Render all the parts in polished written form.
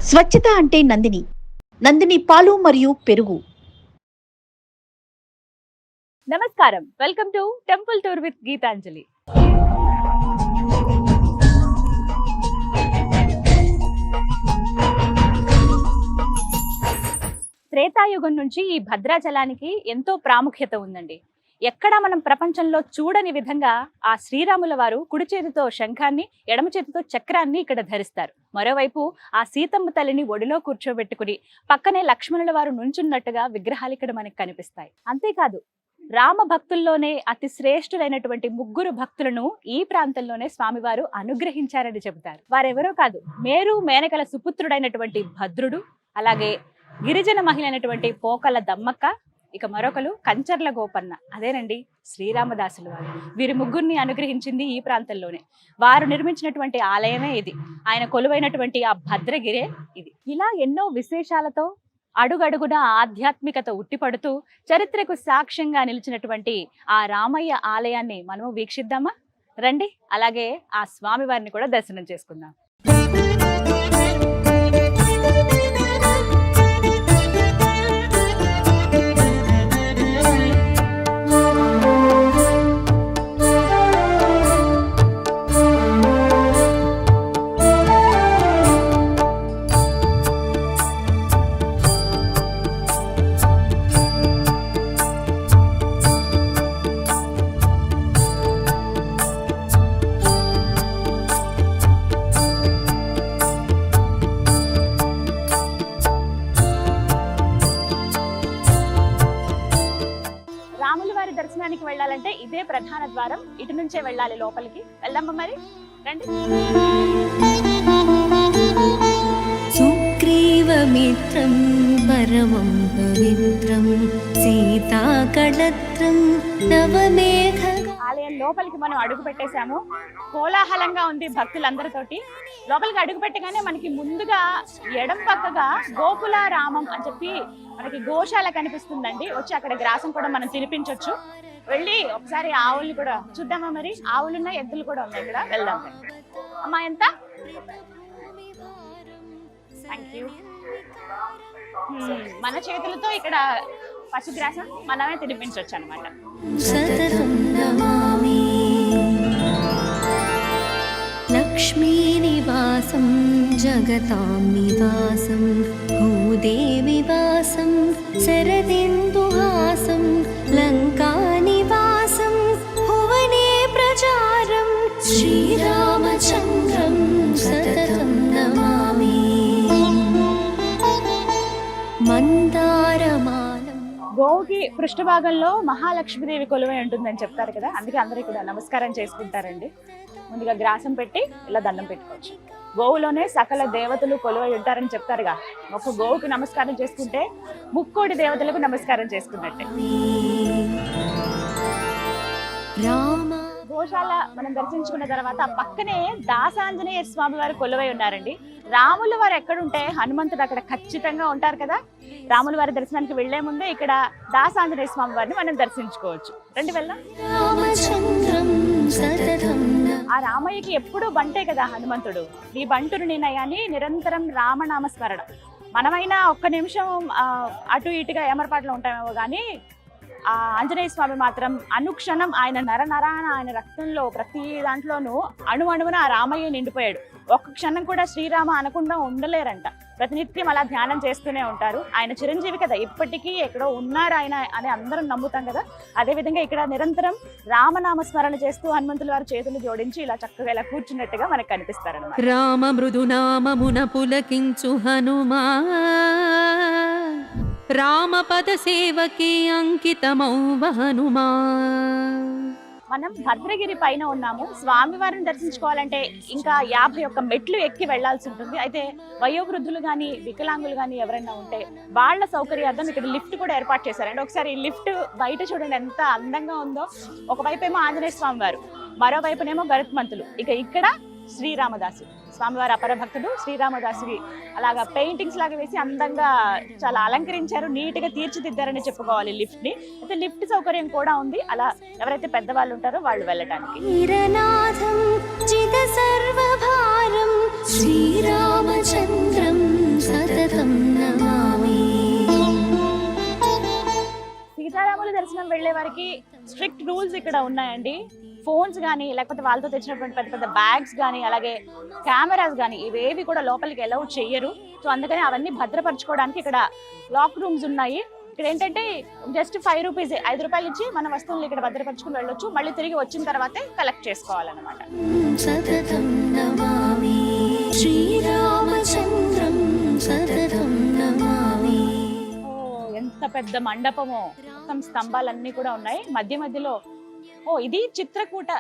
స్వచ్ఛత అంటే నందిని. నందిని పాలు మరియు పెరుగు. నమస్కారం, welcome to temple tour with Geetanjali. త్రేతాయుగం నుంచి ఈ భద్రాచలానికి ఎంతో ప్రాముఖ్యత ఉందండి. ఎక్కడా మనం ప్రపంచంలో చూడని విధంగా ఆ శ్రీరాముల వారు కుడి చేతితో శంఖాన్ని, ఎడమ చేతితో చక్రాన్ని ఇక్కడ ధరిస్తారు. మరోవైపు ఆ సీతమ్మ తల్లిని ఒడిలో కూర్చోబెట్టుకుని పక్కనే లక్ష్మణుల వారు నుంచున్నట్టుగా విగ్రహాలు ఇక్కడ మనకు కనిపిస్తాయి. అంతేకాదు, రామ భక్తుల్లోనే అతి శ్రేష్ఠులైనటువంటి ముగ్గురు భక్తులను ఈ ప్రాంతంలోనే స్వామివారు అనుగ్రహించారని చెబుతారు. వారెవరో కాదు, మేరు మేనకల సుపుత్రుడైనటువంటి భద్రుడు, అలాగే గిరిజన మహిళ అయినటువంటి పోకల దమ్మక్క, ఇక మరొకరు కంచర్ల గోపన్న, అదేనండి శ్రీరామదాసులు వారు. వీరి ముగ్గురిని అనుగ్రహించింది ఈ ప్రాంతంలోనే. వారు నిర్మించినటువంటి ఆలయమే ఇది. ఆయన కొలువైనటువంటి ఆ భద్రగిరే ఇది. ఇలా ఎన్నో విశేషాలతో అడుగడుగున ఆధ్యాత్మికత ఉట్టిపడుతూ చరిత్రకు సాక్ష్యంగా నిలిచినటువంటి ఆ రామయ్య ఆలయాన్ని మనము వీక్షిద్దామా? రండి, అలాగే ఆ స్వామి వారిని కూడా దర్శనం చేసుకుందాం. దర్శనానికి వెళ్ళాలంటే ఇదే ప్రధాన ద్వారం. ఇటు నుంచే వెళ్ళాలి లోపలికి. వెళ్దామా మరి? రండి. సుగ్రీవమిత్రం పరమం పవిత్రం సీతాకళత్రం నవమేఘ. ఆలయం లోపలికి మనం అడుగు పెట్టేశాము. కోలాహలంగా ఉంది భక్తులందరితోటి. లోపలికి అడుగు పెట్టగానే మనకి ముందుగా ఎడం పక్కగా గోకుల రామం అని చెప్పి మనకి గోశాల కనిపిస్తుందండి. వచ్చి అక్కడ గ్రాసం కూడా మనం తినిపించవచ్చు. వెళ్ళి ఒకసారి ఆవుల్ని కూడా చూద్దామా మరి? ఆవులు ఉన్నాయి, ఎద్దులు కూడా ఉన్నాయి ఇక్కడ. వెళ్దాం. అమ్మా, ఎంత? Thank you. మన చేతులతో ఇక్కడ పశుగ్రాసం మనమే తినిపించవచ్చు అనమాట. లక్ష్మీ నివాసం జగతాం నివాసం భూదేవి వాసం శరదిందుహాసం లంకా నివాసం భువనే ప్రచారం శ్రీరామచంద్రం సతతం నమామి. మందారమాలం. గోవుకి పృష్ఠభాగంలో మహాలక్ష్మీదేవి కొలువై ఉంటుందని చెప్తారు కదా, అందుకే అందరూ ఇక్కడ నమస్కారం చేసుకుంటారండి. ముందుగా గ్రాసం పెట్టి ఇలా దండం పెట్టుకోవచ్చు. గోవులోనే సకల దేవతలు కొలువై ఉంటారని చెప్తారుగా. ఒక గోవుకి నమస్కారం చేసుకుంటే ముక్కోటి దేవతలకు నమస్కారం చేసుకున్నట్టే. గోశాల మనం దర్శించుకున్న తర్వాత పక్కనే దాసాంజనేయ స్వామి వారు కొలువై ఉన్నారండి. రాముల వారు ఎక్కడుంటే హనుమంతుడు అక్కడ ఖచ్చితంగా ఉంటారు కదా. రాముల వారి దర్శనానికి వెళ్లే ముందే ఇక్కడ దాసాంజనేయ స్వామి వారిని మనం దర్శించుకోవచ్చు. రండి వెళ్దాం. ఆ రామయ్యకి ఎప్పుడు బంటే కదా హనుమంతుడు. ఈ బంటును నేనయ్యాని నిరంతరం రామనామ స్మరణ. మనమైనా ఒక్క నిమిషం అటు ఇటుగా ఏమరపాటులో ఉంటామేమో కానీ ఆ ఆంజనేయ స్వామి మాత్రం అనుక్షణం ఆయన నరనరాన, ఆయన రక్తంలో ప్రతి దాంట్లోనూ అణువణువున ఆ రామయ్య నిండిపోయాడు. ఒక్క క్షణం కూడా శ్రీరామ అనకుండా ఉండలేరంట. ప్రతినిత్యం అలా ధ్యానం చేస్తూనే ఉంటారు. ఆయన చిరంజీవి కదా, ఇప్పటికీ ఎక్కడో ఉన్నారు ఆయన అని అందరం నమ్ముతాం కదా. అదేవిధంగా ఇక్కడ నిరంతరం రామనామ స్మరణ చేస్తూ హనుమంతుల వారి చేతులు జోడించి ఇలా చక్కగా ఇలా కూర్చున్నట్టుగా మనకు కనిపిస్తారు అన్నమాట. రామ మృదునామమున పులకించు హనుమా రామపద సేవకి అంకితమౌ హనుమా. మనం భద్రగిరి పైన ఉన్నాము. స్వామివారిని దర్శించుకోవాలంటే ఇంకా 51 మెట్లు ఎక్కి వెళ్లాల్సి ఉంటుంది. అయితే వయోవృద్ధులు కానీ వికలాంగులు కానీ ఎవరైనా ఉంటే వాళ్ళ సౌకర్యార్థం ఇక్కడ లిఫ్ట్ కూడా ఏర్పాటు చేశారండి. ఒకసారి ఈ లిఫ్ట్ బయట చూడండి ఎంత అందంగా ఉందో. ఒకవైపు ఏమో ఆంజనేయ స్వామి వారు, మరోవైపునేమో గరుత్మంతులు, ఇక ఇక్కడ శ్రీరామదాసు స్వామివారి అపర భక్తుడు శ్రీరామదాసుకి అలాగా పెయింటింగ్స్ లాగా వేసి అందంగా చాలా అలంకరించారు. నీట్ గా తీర్చిదిద్దారని చెప్పుకోవాలి లిఫ్ట్ ని. అయితే లిఫ్ట్ సౌకర్యం కూడా ఉంది. అలా ఎవరైతే పెద్దవాళ్ళు ఉంటారో వాళ్ళు వెళ్ళడానికి. శ్రీరామచంద్రం శ్రీరాముల దర్శనం వెళ్లే వారికి స్ట్రిక్ట్ రూల్స్ ఇక్కడ ఉన్నాయండి. ఫోన్స్ కానీ లేకపోతే వాళ్ళతో తెచ్చినటువంటి పెద్ద పెద్ద బ్యాగ్స్ కానీ అలాగే కెమెరాస్ కానీ ఇవేవి కూడా లోపలికి అలౌ చెయ్యరు. సో అందుకని అవన్నీ భద్రపరచుకోవడానికి ఇక్కడ లాక్ రూమ్స్ ఉన్నాయి. ఇక్కడ ఏంటంటే జస్ట్ 5 రూపీస్ 5 రూపాయలు ఇచ్చి మన వస్తువులు ఇక్కడ భద్రపరచుకుని వెళ్ళొచ్చు. మళ్ళీ తిరిగి వచ్చిన తర్వాతే కలెక్ట్ చేసుకోవాలన్నమాట. సతతం నమామి శ్రీరామచంద్రం సతతం నమామి. ఎంత పెద్ద మండపమో, మొత్తం స్తంభాలన్నీ కూడా ఉన్నాయి. మధ్య మధ్యలో ఇది చిత్రకూట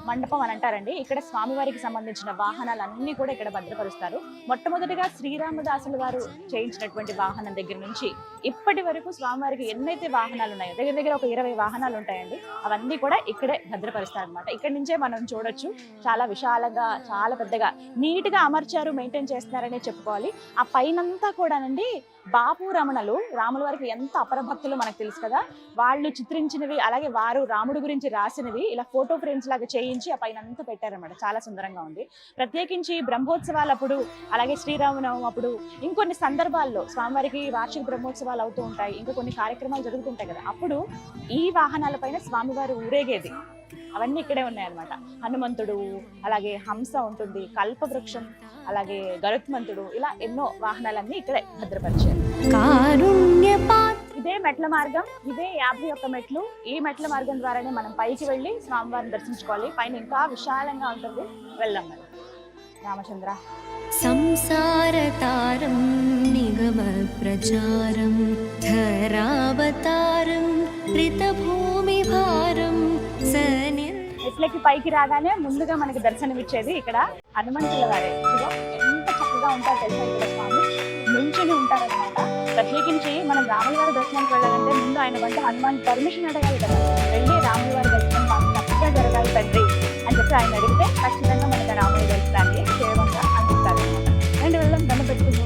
మండపం అని అంటారండి. ఇక్కడ స్వామివారికి సంబంధించిన వాహనాలన్నీ కూడా ఇక్కడ భద్రపరుస్తారు. మొట్టమొదటిగా శ్రీరామదాసులు వారు చేయించినటువంటి వాహనం దగ్గర నుంచి ఇప్పటి వరకు స్వామివారికి ఎన్నైతే వాహనాలు ఉన్నాయో దగ్గర దగ్గర ఒక 20 వాహనాలు ఉంటాయండి. అవన్నీ కూడా ఇక్కడే భద్రపరుస్తారు అనమాట. ఇక్కడ నుంచే మనం చూడొచ్చు. చాలా విశాలంగా, చాలా పెద్దగా, నీట్ గా అమర్చారు, మెయింటైన్ చేస్తున్నారనే చెప్పుకోవాలి. ఆ పైనంతా కూడానండి బాపు రమణలు రాముల వారికి ఎంత అపరభక్తులు మనకు తెలుసు కదా, వాళ్ళు చిత్రించినవి అలాగే వారు రాముడి గురించి రాసినవి ఇలా ఫోటో ఫ్రేమ్స్ లాగా చేయించి ఆ పైన అంతా పెట్టారన్నమాట. చాలా సుందరంగా ఉంది. ప్రత్యేకించి బ్రహ్మోత్సవాలప్పుడు అలాగే శ్రీరామనవమి అప్పుడు ఇంకొన్ని సందర్భాల్లో స్వామివారికి వార్షిక బ్రహ్మోత్సవాలు అవుతూ ఉంటాయి, ఇంకా కొన్ని కార్యక్రమాలు జరుగుతుంటాయి కదా, అప్పుడు ఈ వాహనాలపైన స్వామివారు ఊరేగేది అవన్నీ ఇక్కడే ఉన్నాయన్నమాట. హనుమంతుడు అలాగే హంస ఉంటుంది, కల్పవృక్షం అలాగే గరుత్మంతుడు, ఇలా ఎన్నో వాహనాలన్నీ ఇక్కడే భద్రపరిచారు. ఇదే మెట్ల మార్గం, ఇదే 51 మెట్లు. ఈ మెట్ల మార్గం ద్వారానే మనం పైకి వెళ్ళి స్వామివారిని దర్శించుకోవాలి. పైన ఇంకా విశాలంగా ఉంటుంది. వెళ్దాం మరి. రామచంద్ర సంసారతారం నిగమ ప్రచారం ధరావతారం రితభూమి భారం మెట్లకి పైకి రాగానే ముందుగా మనకి దర్శనమిచ్చేది ఇక్కడ హనుమంతుల వారే. ఎంత చక్కగా ఉంటారు తెలుసా ఇక్కడ స్వామి, నుంచుని ఉంటారన్నమాట. ప్రత్యేకించి మనం రాముల వారి దర్శనానికి వెళ్ళాలంటే ముందు ఆయన వంట హనుమాన్ పర్మిషన్ అడగాలి కదా, వెళ్ళి రాముల వారి దర్శనం మాకు చక్కగా జరగాలి తండ్రి అని చెప్పి ఆయన అడిగితే ఖచ్చితంగా మనకి రాముల దర్శనాన్ని క్షేమంగా అందిస్తారు అనమాట. అండ్ వెళ్ళడం దండ పెట్టుకుంటాం.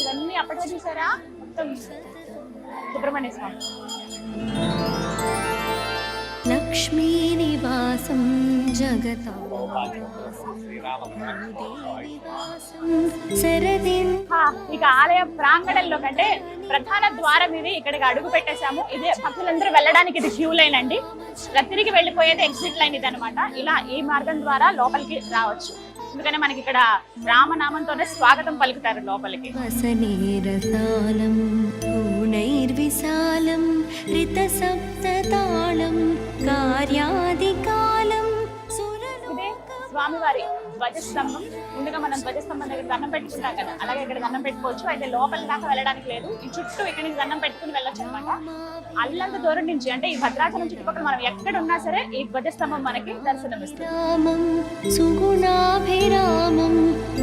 ఇవన్నీ అప్పట్లో చూసారా, మొత్తం సుబ్రహ్మణ్య స్వామి. లక్ష్మీ నివాసం జగత ఇక ఆలయ ప్రాంగణంలో కంటే ప్రధాన ద్వారం ఇది. ఇక్కడికి అడుగు పెట్టేశాము. ఇదే భక్తులందరూ వెళ్ళడానికి ఇది క్యూ లైన్ అండి. తిరిగి వెళ్ళిపోయేది ఎగ్జిట్ లైన్ ఇది అనమాట. ఇలా ఈ మార్గం ద్వారా లోపలికి రావచ్చు. ఎందుకంటే మనకి ఇక్కడ రామనామంతోనే స్వాగతం పలుకుతారు లోపలికి. విశాలం రిత సప్తతాళం కార్యాదికాలం. ఇదే స్వామివారి ధ్వజస్తంభం. ముందుగా మనం ధ్వజస్తంభం దగ్గర దండం పెట్టుకుంటాం కదా, అలాగే ఇక్కడ దండం పెట్టుకోవచ్చు. అయితే లోపల దాకా వెళ్ళడానికి లేదు, ఈ చుట్టూ ఇక్కడి నుంచి దండం పెట్టుకుని వెళ్ళొచ్చు అనమాట. అల్లంత దూరం నుంచి అంటే ఈ భద్రాచలం చుట్టుపక్కల మనం ఎక్కడ ఉన్నా సరే ఈ ధ్వజస్తంభం మనకి దర్శనం ఇస్తుంది. సుగుణాభిరామం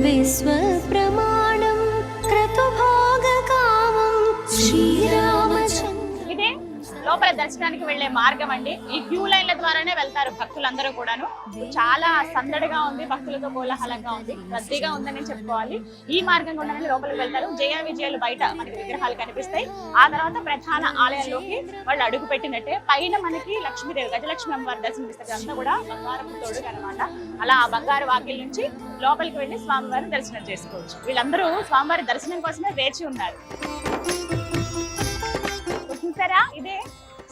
విశ్వ ప్రమాణం క్రతుభోగకామం శ్రీరామచంద్ర. ఇదే లోపల దర్శనానికి వెళ్లే మార్గం అండి. ఈ క్యూ లైన్ల ద్వారానే వెళ్తారు భక్తులందరూ కూడాను. చాలా సందడిగా ఉంది, భక్తులతో కోలాహలంగా ఉంది, రద్దీగా ఉందని చెప్పుకోవాలి. ఈ మార్గం గుండానే లోపలికి వెళ్తారు. జయ విజయాలు బయట మనకి విగ్రహాలు కనిపిస్తాయి. ఆ తర్వాత ప్రధాన ఆలయంలోకి వాళ్ళు అడుగు పెట్టినట్టే పైన మనకి లక్ష్మీదేవి గజలక్ష్మి అమ్మవారి దర్శనమిస్తారు. అంతా కూడా బంగారం తోడుగా అనమాట. అలా ఆ బంగారు వాకిల్ నుంచి లోపలికి వెళ్లి స్వామివారిని దర్శనం చేసుకోవచ్చు. వీళ్ళందరూ స్వామివారి దర్శనం కోసమే వేచి ఉన్నారు. చూసారా, ఇదే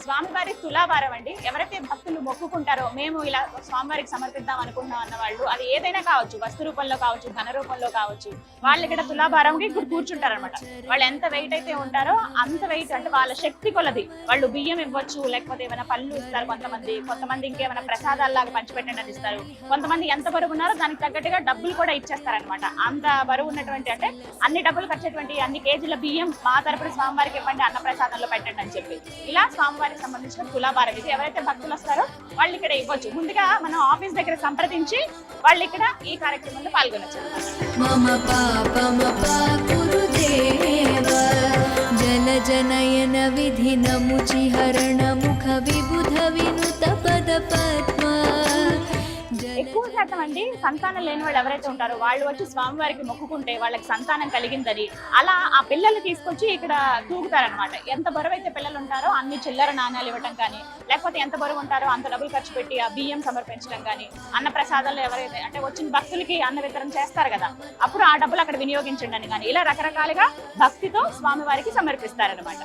స్వామివారి తులాభారం అండి. ఎవరైతే భక్తులు మొక్కుకుంటారో మేము ఇలా స్వామివారికి సమర్పిద్దాం అనుకుంటున్నాం అన్న వాళ్ళు, అది ఏదైనా కావచ్చు, వస్తు రూపంలో కావచ్చు, ధన రూపంలో కావచ్చు, వాళ్ళు ఇక్కడ తులాభారంకి కూర్చుంటారు అనమాట. వాళ్ళు ఎంత వెయిట్ అయితే ఉంటారో అంత వెయిట్, అంటే వాళ్ళ శక్తి కొలది వాళ్ళు బియ్యం ఇవ్వచ్చు, లేకపోతే ఏమైనా పళ్ళు ఇస్తారు కొంతమంది ఇంకేమైనా ప్రసాదాల్లాగా పంచిపెట్టండి అని ఇస్తారు. కొంతమంది ఎంత బరువు ఉన్నారో దానికి తగ్గట్టుగా డబ్బులు కూడా ఇచ్చేస్తారనమాట. అంత బరువు ఉన్నటువంటి అంటే అన్ని డబ్బులు ఖర్చేటువంటి అన్ని కేజీల బియ్యం మా తరపున స్వామివారికి ఇవ్వండి, అన్న ప్రసాదంలో పెట్టండి అని చెప్పి ఇలా స్వామివారి సంబంధించిన తులాభారం ఇది. ఎవరైతే భక్తులు వస్తారో వాళ్ళు ఇక్కడ ఇవ్వచ్చు. ముందుగా మనం ఆఫీస్ దగ్గర సంప్రదించి వాళ్ళు ఇక్కడ ఈ కార్యక్రమంలో పాల్గొనవచ్చు. మమ పాపమ పాకురుదేవ జలధి गजनयन विधिनमुचिहरण मुख विबुध विनुत पद पद्मा ఎక్కువ శాతం అండి సంతానం లేని వాళ్ళు ఎవరైతే ఉంటారో వాళ్ళు వచ్చి స్వామివారికి మొక్కుకుంటే వాళ్ళకి సంతానం కలిగిందని అలా ఆ పిల్లలు తీసుకొచ్చి ఇక్కడ తూగుతారనమాట. ఎంత బరువు అయితే పిల్లలు ఉంటారో అన్ని చిల్లర నాణ్యాలు ఇవ్వటం కానీ, లేకపోతే ఎంత బరువు ఉంటారో అంత డబ్బులు ఖర్చు పెట్టి ఆ బియ్యం సమర్పించడం కానీ, అన్న ప్రసాదాలు ఎవరైతే అంటే వచ్చిన భక్తులకి అన్న వితరణ చేస్తారు కదా, అప్పుడు ఆ డబ్బులు అక్కడ వినియోగించండి అని కానీ ఇలా రకరకాలుగా భక్తితో స్వామివారికి సమర్పిస్తారనమాట.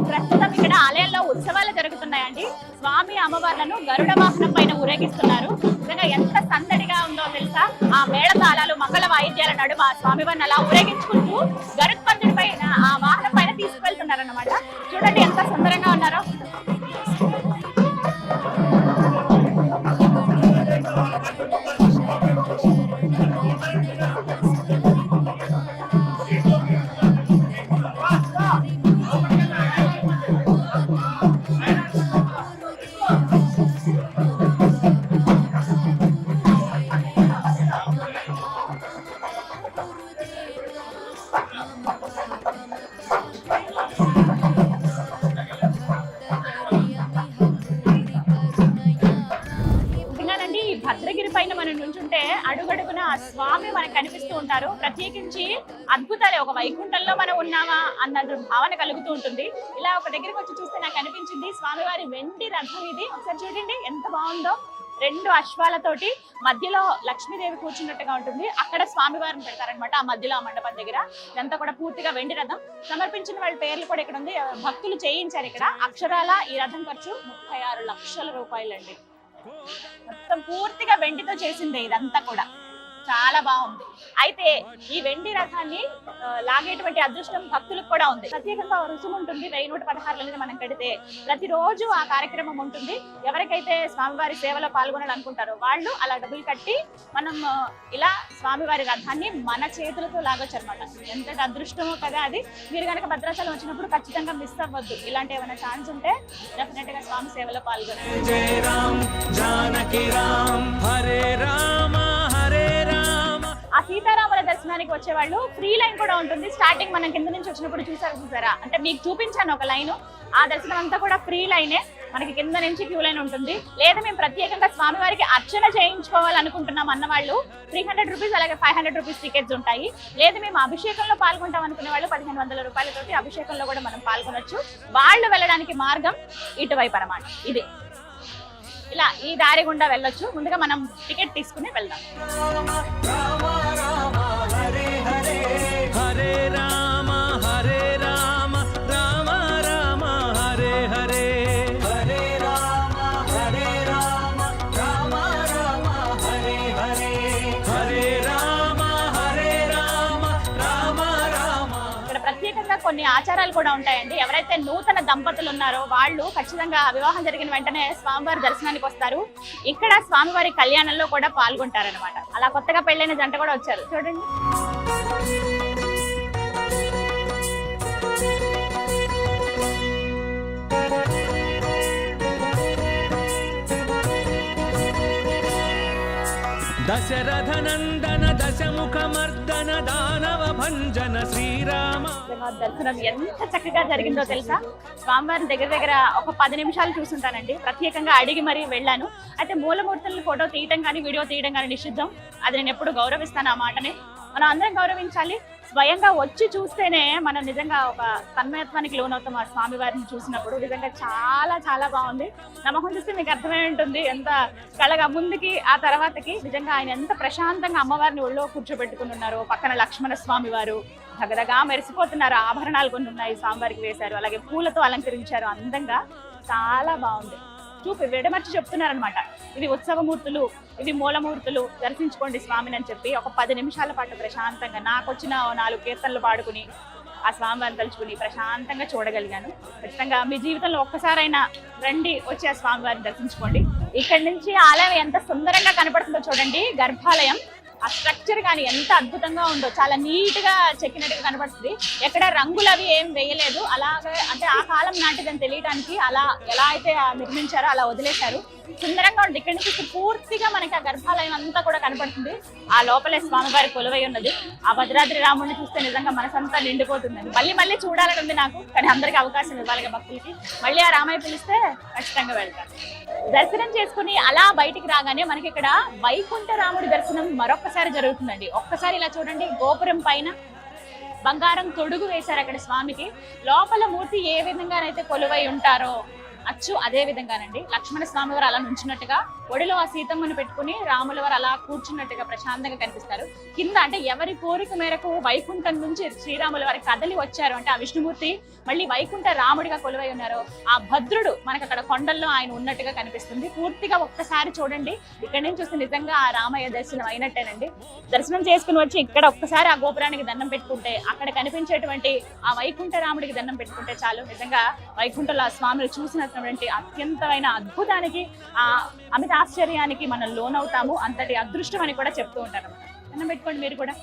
ప్రస్తుతం ఇక్కడ ఆలయంలో ఉత్సవాలు జరుగుతున్నాయండి. స్వామి అమ్మవార్లను గరుడ వాహనం పైన ఊరేగిస్తున్నారు. నిజంగా ఎంత సందడిగా ఉందో తెలుసా. ఆ మేళతాళాలు మంగళ వాయిద్యాల నడుమ స్వామివారిని అలా ఊరేగించుకుంటూ గరుత్మంతుడి పైన ఆ వాహనం పైన తీసుకువెళ్తున్నారు అన్నమాట. చూడండి ఎంత సుందరంగా ఉన్నారో. భద్రగిరి పైన మనం నుంచుంటే అడుగడుగున స్వామి మనకు కనిపిస్తూ ఉంటారు. ప్రత్యేకించి అద్భుతాలే, ఒక వైకుంఠంలో మనం ఉన్నామా అన్న భావన కలుగుతూ ఉంటుంది. ఇలా ఒక దగ్గరికి వచ్చి చూస్తే నాకు అనిపించింది స్వామివారి వెండి రథం ఇది. ఒకసారి చూడండి ఎంత బాగుందో. 2 అశ్వాలతోటి మధ్యలో లక్ష్మీదేవి కూర్చున్నట్టుగా ఉంటుంది. అక్కడ స్వామివారిని పెడతారనమాట ఆ మధ్యలో ఆ మండపం దగ్గర. ఇదంతా కూడా పూర్తిగా వెండి రథం. సమర్పించిన వాళ్ళ పేర్లు కూడా ఇక్కడ ఉంది. భక్తులు చేయించారు ఇక్కడ. అక్షరాల ఈ రథం ఖర్చు 36 లక్షల రూపాయలండి. మొత్తం పూర్తిగా వెండితో చేసిందే ఇదంతా కూడా. చాలా బాగుంది. అయితే ఈ వెండి రథాన్ని లాగేటువంటి అదృష్టం భక్తులకు కూడా ఉంది. ప్రత్యేకంగా రుసుము ఉంటుంది. 1116 మనం కడితే ప్రతిరోజు ఆ కార్యక్రమం ఉంటుంది. ఎవరికైతే స్వామివారి సేవలో పాల్గొనాలనుకుంటారో వాళ్ళు అలా డబ్బులు కట్టి మనం ఇలా స్వామివారి రథాన్ని మన చేతులతో లాగొచ్చు అనమాట. ఎంత అదృష్టమో కదా అది. మీరు కనుక భద్రాచలం వచ్చినప్పుడు ఖచ్చితంగా మిస్ అవ్వద్దు. ఇలాంటి ఏమైనా ఛాన్స్ ఉంటే డెఫినెట్ గా స్వామి సేవలో పాల్గొనాలి. ఆ సీతారాముల దర్శనానికి వచ్చే వాళ్ళు ఫ్రీ లైన్ కూడా ఉంటుంది. స్టార్టింగ్ మనం కింద నుంచి వచ్చినప్పుడు చూసారా అంటే మీకు చూపించాను ఒక లైన్. ఆ దర్శనం అంతా కూడా ఫ్రీ లైనే. మనకి కింద నుంచి క్యూ లైన్ ఉంటుంది. లేదా మేము ప్రత్యేకంగా స్వామివారికి అర్చన చేయించుకోవాలనుకుంటున్నాం అన్న వాళ్ళు 300 రూపీస్, అలాగే 500 రూపీస్ టికెట్స్ ఉంటాయి. లేదా మేము అభిషేకంలో పాల్గొంటాం అనుకునే వాళ్ళు 1500 రూపాయలతోటి అభిషేకంలో కూడా మనం పాల్గొనొచ్చు. వాళ్ళు వెళ్ళడానికి మార్గం ఇటువైపు అన్నమాట. ఇది ఇలా ఈ దారి గుండా వెళ్ళొచ్చు. ముందుగా మనం టికెట్ తీసుకుని వెళ్దాం. కొన్ని ఆచారాలు కూడా ఉంటాయండి. ఎవరైతే నూతన దంపతులు ఉన్నారో వాళ్ళు ఖచ్చితంగా వివాహం జరిగిన వెంటనే స్వామివారి దర్శనానికి వస్తారు. ఇక్కడ స్వామివారి కళ్యాణంలో కూడా పాల్గొంటారనమాట. అలా కొత్తగా పెళ్ళైన జంట కూడా వచ్చారు చూడండి. దశరథ నందన దశముఖ మర్దన దానవ భంజన శ్రీరామ. దర్శనం ఎంత చక్కగా జరిగిందో తెలుసా. స్వామివారి దగ్గర ఒక 10 నిమిషాలు చూసుంటానండి. ప్రత్యేకంగా అడిగి మరీ వెళ్ళాను. అయితే మూలమూర్తులను ఫోటో తీయడం కానీ వీడియో తీయడం కానీ నిషిద్ధం. అది నేను ఎప్పుడు గౌరవిస్తాను. ఆ మాటని మనం అందరం గౌరవించాలి. స్వయంగా వచ్చి చూస్తేనే మనం నిజంగా ఒక తన్మయత్వానికి లోనవుతాం. ఆ స్వామివారిని చూసినప్పుడు నిజంగా చాలా చాలా బాగుంది. నా మొహం చూస్తే మీకు అర్థమై ఉంటుంది ఎంత కళగా ముందుకి ఆ తర్వాతకి. నిజంగా ఆయన ఎంత ప్రశాంతంగా అమ్మవారిని ఒళ్ళో కూర్చోబెట్టుకుని ఉన్నారు. పక్కన లక్ష్మణ స్వామి వారు దగదగా మెరిసిపోతున్నారు. ఆభరణాలు కొన్ని ఉన్నాయి స్వామివారికి వేశారు. అలాగే పూలతో అలంకరించారు అందంగా. చాలా బాగుంది. చూపి విడమర్చి చెప్తున్నారనమాట. ఇవి ఉత్సవమూర్తులు, ఇవి మూలమూర్తులు, దర్శించుకోండి స్వామిని అని చెప్పి ఒక 10 నిమిషాల పాటు ప్రశాంతంగా నాకు వచ్చిన 4 కీర్తనలు పాడుకుని ఆ స్వామివారిని తలుచుకుని ప్రశాంతంగా చూడగలిగాను. ఖచ్చితంగా మీ జీవితంలో ఒక్కసారైనా రండి, వచ్చి ఆ స్వామివారిని దర్శించుకోండి. ఇక్కడి నుంచి ఆలయం ఎంత సుందరంగా కనపడుతుందో చూడండి. గర్భాలయం ఆ స్ట్రక్చర్ కానీ ఎంత అద్భుతంగా ఉందో. చాలా నీట్ గా చెక్కినట్టుగా కనబడుతుంది. ఎక్కడ రంగులు అవి ఏం వేయలేదు. అలాగే అంటే ఆ కాలం నాటిదని తెలియడానికి అలా ఎలా అయితే నిర్మించారో అలా వదిలేశారు. సుందరంగా ఉంది. ఇక్కడి నుంచి పూర్తిగా మనకి ఆ గర్భాలయం దేవాలయం అంతా కూడా కనపడుతుంది. ఆ లోపలే స్వామివారి కొలువై ఉన్నది. ఆ భద్రాద్రి రాముడిని చూస్తే నిజంగా మనసంతా నిండిపోతుందండి. మళ్ళీ మళ్ళీ చూడాలని ఉంది నాకు, కానీ అందరికీ అవకాశం ఇవ్వాలి భక్తులకి. మళ్ళీ ఆ రామయ్య పిలిస్తే ఖచ్చితంగా వెళ్తాను. దర్శనం చేసుకుని అలా బయటికి రాగానే మనకి ఇక్కడ వైకుంఠ రాముడి దర్శనం మరొక్కసారి జరుగుతుందండి. ఒక్కసారి ఇలా చూడండి, గోపురం పైన బంగారం తొడుగు వేశారు అక్కడ స్వామికి. లోపల మూర్తి ఏ విధంగానైతే కొలువై ఉంటారో అచ్చు అదే విధంగానండి. లక్ష్మణ స్వామి వారు అలా నుంచున్నట్టుగా, ఒడిలో ఆ సీతమ్మను పెట్టుకుని రాముల వారు అలా కూర్చున్నట్టుగా ప్రశాంతంగా కనిపిస్తారు. కింద అంటే ఎవరి కోరిక మేరకు వైకుంఠం నుంచి శ్రీరాముల వారి కదలి వచ్చారు అంటే ఆ విష్ణుమూర్తి మళ్ళీ వైకుంఠ రాముడిగా కొలువై ఉన్నారు. ఆ భద్రుడు మనకు అక్కడ కొండల్లో ఆయన ఉన్నట్టుగా కనిపిస్తుంది. పూర్తిగా ఒక్కసారి చూడండి, ఇక్కడ నుంచి చూస్తే నిజంగా ఆ రామయ్య దర్శనం అయినట్టేనండి. దర్శనం చేసుకుని వచ్చి ఇక్కడ ఒక్కసారి ఆ గోపురానికి దండం పెట్టుకుంటే, అక్కడ కనిపించేటువంటి ఆ వైకుంఠ రాముడికి దండం పెట్టుకుంటే చాలు, నిజంగా వైకుంఠంలో ఆ స్వామిని చూసినటువంటి అత్యంతమైన అద్భుతానికి, ఆ అమిత ఆశ్చర్యానికి మనం లోనవుతాము. అంతటి అదృష్టం అని కూడా చెప్తూ ఉంటారు. దండం పెట్టుకోండి మీరు కూడా.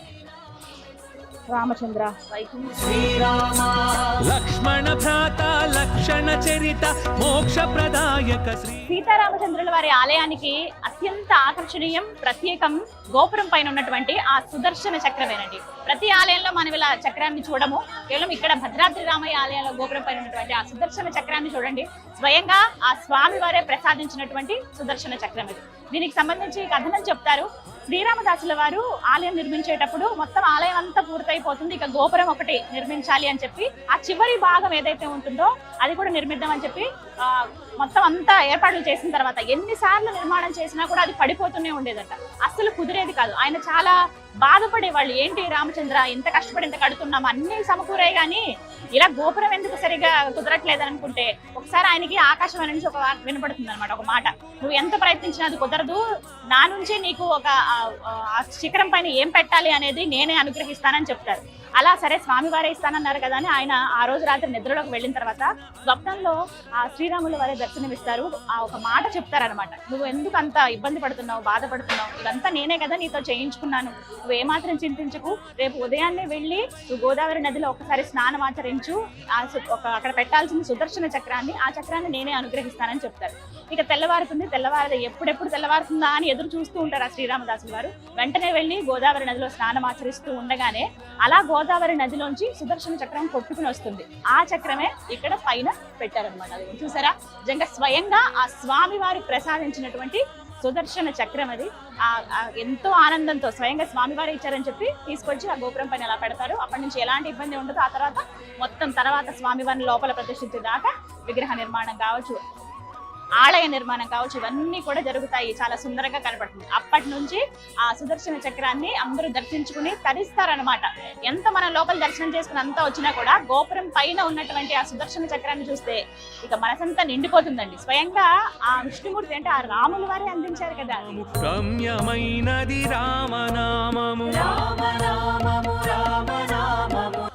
రామచంద్ర వైకుంఠ లక్ష్మణ భ్రాత లక్షణ చరిత మోక్ష ప్రదాయక శ్రీ సీతారామచంద్రుల వారి ఆలయానికి అత్యంత ఆకర్షణీయం, ప్రత్యేకం గోపురం పైన ఉన్నటువంటి ఆ సుదర్శన చక్రమేనండి. ప్రతి ఆలయంలో మనం ఇలా చక్రాన్ని చూడము, కేవలం ఇక్కడ భద్రాద్రి రామయ్య ఆలయంలో గోపురం పైన ఉన్నటువంటి ఆ సుదర్శన చక్రాన్ని చూడండి. స్వయంగా ఆ స్వామి వారే ప్రసాదించినటువంటి సుదర్శన చక్రం ఇది. దీనికి సంబంధించి కథనం చెప్తారు. శ్రీరామదాసుల వారు ఆలయం నిర్మించేటప్పుడు మొత్తం ఆలయం అంతా పూర్తయిపోతుంది, ఇక గోపురం ఒకటి నిర్మించాలి అని చెప్పి ఆ చివరి భాగం ఏదైతే ఉంటుందో అది కూడా నిర్మిద్దామని చెప్పి మొత్తం అంతా ఏర్పాట్లు చేసిన తర్వాత ఎన్నిసార్లు నిర్మాణం చేసినా కూడా అది పడిపోతూనే ఉండేదట. అస్సలు కుదిరేది కాదు. ఆయన చాలా బాధపడేవాళ్ళు. ఏంటి రామచంద్ర, ఇంత కష్టపడి ఇంత కడుతున్నాం, అన్ని సమకూరే గానీ ఇలా గోపురం ఎందుకు సరిగా కుదరట్లేదు అనుకుంటే, ఒకసారి ఆయనకి ఆకాశవాణి నుంచి ఒక వినపడుతుంది అనమాట, ఒక మాట, నువ్వు ఎంత ప్రయత్నించినా అది కుదరదు, నా నుంచి నీకు ఒక శిఖరం పైన ఏం పెట్టాలి అనేది నేనే అనుగ్రహిస్తానని చెప్తారు. అలా సరే స్వామివారే ఇస్తానన్నారు కదా అని ఆయన ఆ రోజు రాత్రి నిద్రలోకి వెళ్ళిన తర్వాత స్వప్నంలో ఆ శ్రీరాముల వారే దర్శనమిస్తారు. ఆ ఒక మాట చెప్తారనమాట, నువ్వు ఎందుకు అంత ఇబ్బంది పడుతున్నావు, బాధపడుతున్నావు, ఇదంతా నేనే కదా నీతో చేయించుకున్నాను, నువ్వు ఏమాత్రం చింతించకు, రేపు ఉదయాన్నే వెళ్ళి నువ్వు గోదావరి నదిలో ఒకసారి స్నానం ఆచరించు, అక్కడ పెట్టాల్సిన సుదర్శన చక్రాన్ని, ఆ చక్రాన్ని నేనే అనుగ్రహిస్తానని చెప్తారు. ఇక తెల్లవారుతుంది, ఎప్పుడెప్పుడు తెల్లవారుతుందా అని ఎదురు చూస్తూ ఉంటారు ఆ శ్రీరామదాసుల వారు. వెంటనే వెళ్ళి గోదావరి నదిలో స్నానం ఆచరిస్తూ ఉండగానే అలా గోదావరి నదిలోంచి సుదర్శన చక్రం కొట్టుకుని వస్తుంది. ఆ చక్రమే ఇక్కడ పైన పెట్టారనమాట. అది చూసారా, నిజంగా స్వయంగా ఆ స్వామి వారు ప్రసాదించినటువంటి సుదర్శన చక్రం అది. ఎంతో ఆనందంతో స్వయంగా స్వామివారు ఇచ్చారని చెప్పి తీసుకొచ్చి ఆ గోపురం పైన అలా పెడతారు. అప్పటి నుంచి ఎలాంటి ఇబ్బంది ఉండదు. ఆ తర్వాత స్వామివారిని లోపల ప్రతిష్ఠించేదాకా విగ్రహ నిర్మాణం కావచ్చు, ఆలయ నిర్మాణం కావచ్చు, ఇవన్నీ కూడా జరుగుతాయి. చాలా సుందరంగా కనపడుతుంది. అప్పటి నుంచి ఆ సుదర్శన చక్రాన్ని అందరూ దర్శించుకుని తరిస్తారనమాట. ఎంత మనం లోపల దర్శనం చేసుకుని అంతా వచ్చినా కూడా గోపురం పైన ఉన్నటువంటి ఆ సుదర్శన చక్రాన్ని చూస్తే ఇక మనసంతా నిండిపోతుందండి. స్వయంగా ఆ విష్ణుమూర్తి అంటే ఆ రాముల వారే అందించారు కదా. రమ్యమైనది రామనామము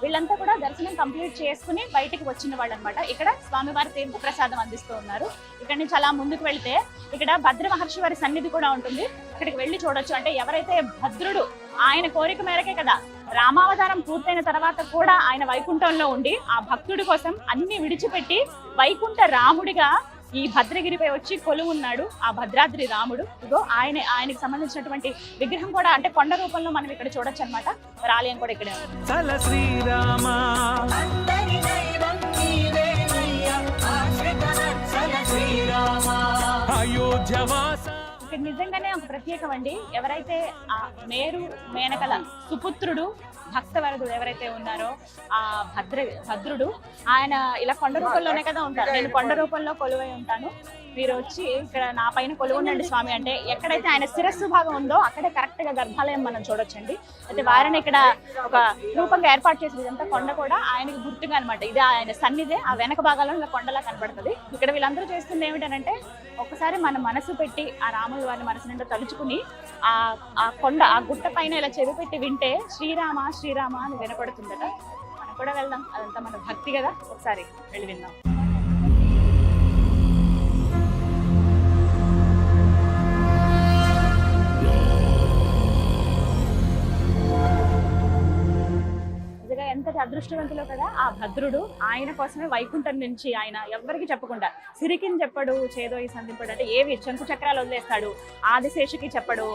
వీళ్ళంతా కూడా దర్శనం కంప్లీట్ చేసుకుని బయటికి వచ్చిన వాళ్ళు అనమాట. ఇక్కడ స్వామివారి తీర్థ ప్రసాదం అందిస్తూ ఉన్నారు. ఇక్కడ నుంచి అలా ముందుకు వెళ్తే ఇక్కడ భద్ర మహర్షి వారి సన్నిధి కూడా ఉంటుంది. అక్కడికి వెళ్ళి చూడొచ్చు. అంటే ఎవరైతే భద్రుడు ఆయన కోరిక మేరకే కదా రామావతారం పూర్తయిన తర్వాత కూడా ఆయన వైకుంఠంలో ఉండి ఆ భక్తుడి కోసం అన్ని విడిచిపెట్టి వైకుంఠ రాముడిగా ఈ భద్రగిరిపై వచ్చి కొలువున్నాడు ఆ భద్రాద్రి రాముడు. ఇగో ఆయనకి సంబంధించినటువంటి విగ్రహం కూడా అంటే కొండ రూపంలో మనం ఇక్కడ చూడొచ్చు అనమాట. మరి ఆలయం కూడా ఇక్కడే ఉంది. శ్రీరామ అయోధ్యవాస ఇక్కడ నిజంగానే ఒక ప్రత్యేకం అండి. ఎవరైతే ఆ మేనకల సుపుత్రుడు భక్తవరదుడు ఎవరైతే ఉన్నారో ఆ భద్రుడు ఆయన ఇలా కొండ రూపంలోనే కదా ఉంటారు. నేను కొండ రూపంలో కొలువై ఉంటాను, మీరు వచ్చి ఇక్కడ నా పైన కొలువుండండి స్వామి అంటే ఎక్కడైతే ఆయన శిరస్సు భాగం ఉందో అక్కడే కరెక్ట్ గా గర్భాలయం మనం చూడొచ్చండి. అయితే వారిని ఇక్కడ ఒక రూపంగా ఏర్పాటు చేసిన ఇదంతా కొండ కూడా ఆయనకి గుర్తుగా అనమాట. ఇది ఆయన సన్నిధే. ఆ వెనక భాగాల్లో ఇలా కొండలా కనబడుతుంది. ఇక్కడ వీళ్ళందరూ చేస్తుంది ఏమిటంటే ఒకసారి మన మనసు పెట్టి ఆ రాముల వారిని మనసు నిండా తలుచుకుని ఆ కొండ ఆ గుట్ట పైన ఇలా చెవి పెట్టి వింటే శ్రీరామ శ్రీరామ అని వినపడుతుందట. మనం కూడా వెళ్దాం, అదంతా మన భక్తి కదా, ఒకసారి వెళ్ళి విందాం. ఎంతటి అదృష్టవంతులు కదా ఆ భద్రుడు. ఆయన కోసమే వైకుంఠం నుంచి ఆయన ఎవరికి చెప్పకుండా సిరికిని చెప్పడు, చేదోయి సంధింపడు, అంటే ఏవి శంకు చక్రాలు వదిలేస్తాడు, ఆదిశేషుకి చెప్పడు,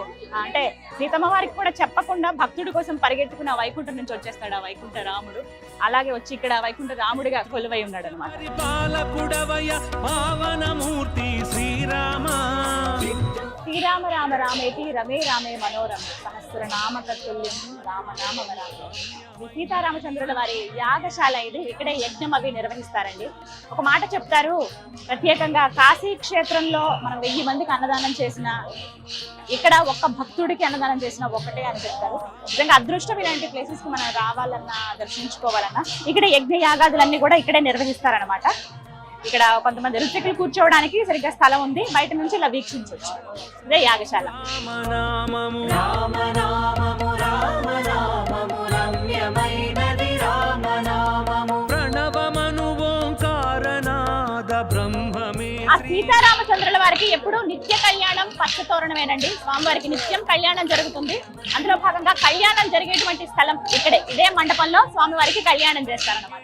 అంటే సీతమ్మ వారికి కూడా చెప్పకుండా భక్తుడి కోసం పరిగెత్తుకుని ఆ వైకుంఠం నుంచి వచ్చేస్తాడు ఆ వైకుంఠ రాముడు. అలాగే వచ్చి ఇక్కడ వైకుంఠ రాముడిగా కొలువై ఉన్నాడు అనమాట. శ్రీరామ రామ రామేతి రమే రామే మనోరమ సహస్రనామ తత్తుల్యం రామ నామ వరామే. సీతారామచంద్రుల వారి యాగశాల ఇది. ఇక్కడే యజ్ఞం అవి నిర్వహిస్తారండి. ఒక మాట చెప్తారు, ప్రత్యేకంగా కాశీ క్షేత్రంలో మనం 1000 మందికి అన్నదానం చేసిన, ఇక్కడ ఒక్క భక్తుడికి అన్నదానం చేసిన ఒకటే అని చెప్తారు. నిజంగా అదృష్టం ఇలాంటి ప్లేసెస్ కి మనం రావాలన్నా దర్శించుకోవాలన్నా ఇక్కడ యజ్ఞ యాగాదులన్నీ కూడా ఇక్కడే నిర్వహిస్తారనమాట. ఇక్కడ కొంతమంది ఋత్వికులు కూర్చోవడానికి సరిగ్గా స్థలం ఉంది, బయట నుంచి ఇలా వీక్షించవచ్చు. ఇదే యాగశాల. ఆ సీతారామచంద్రుల వారికి ఎప్పుడు నిత్య కళ్యాణం పచ్చ తోరణమేనండి. స్వామివారికి నిత్యం కళ్యాణం జరుగుతుంది. అందులో భాగంగా కళ్యాణం జరిగేటువంటి స్థలం ఇక్కడే, ఇదే మండపంలో స్వామివారికి కళ్యాణం చేస్తారన్నమాట.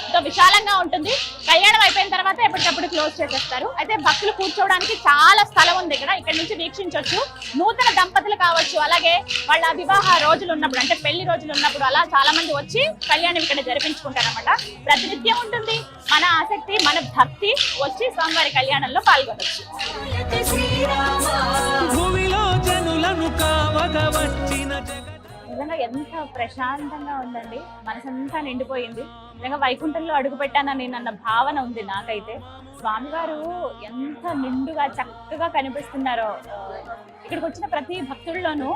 ఎంతో విశాలంగా ఉంటుంది. కళ్యాణం అయిపోయిన తర్వాత ఎప్పటికప్పుడు క్లోజ్ చేసేస్తారు. అయితే భక్తులు కూర్చోవడానికి చాలా స్థలం ఉంది ఇక్కడ నుంచి వీక్షించవచ్చు. నూతన దంపతులు కావచ్చు, అలాగే వాళ్ళ వివాహ రోజులు ఉన్నప్పుడు, అంటే పెళ్లి రోజులు ఉన్నప్పుడు అలా చాలా మంది వచ్చి కళ్యాణం ఇక్కడ జరిపించుకుంటారన్నమాట. ప్రతినిత్యం ఉంటుంది. మన ఆసక్తి, మన భక్తి వచ్చి స్వామివారి కళ్యాణంలో పాల్గొనవచ్చు. నిజంగా ఎంత ప్రశాంతంగా ఉందండి, మనసంతా నిండిపోయింది. నిజంగా వైకుంఠంలో అడుగు పెట్టానని నన్న భావన ఉంది నాకైతే. స్వామివారు ఎంత నిండుగా చక్కగా కనిపిస్తున్నారో. ఇక్కడికి వచ్చిన ప్రతి భక్తుల్లోనూ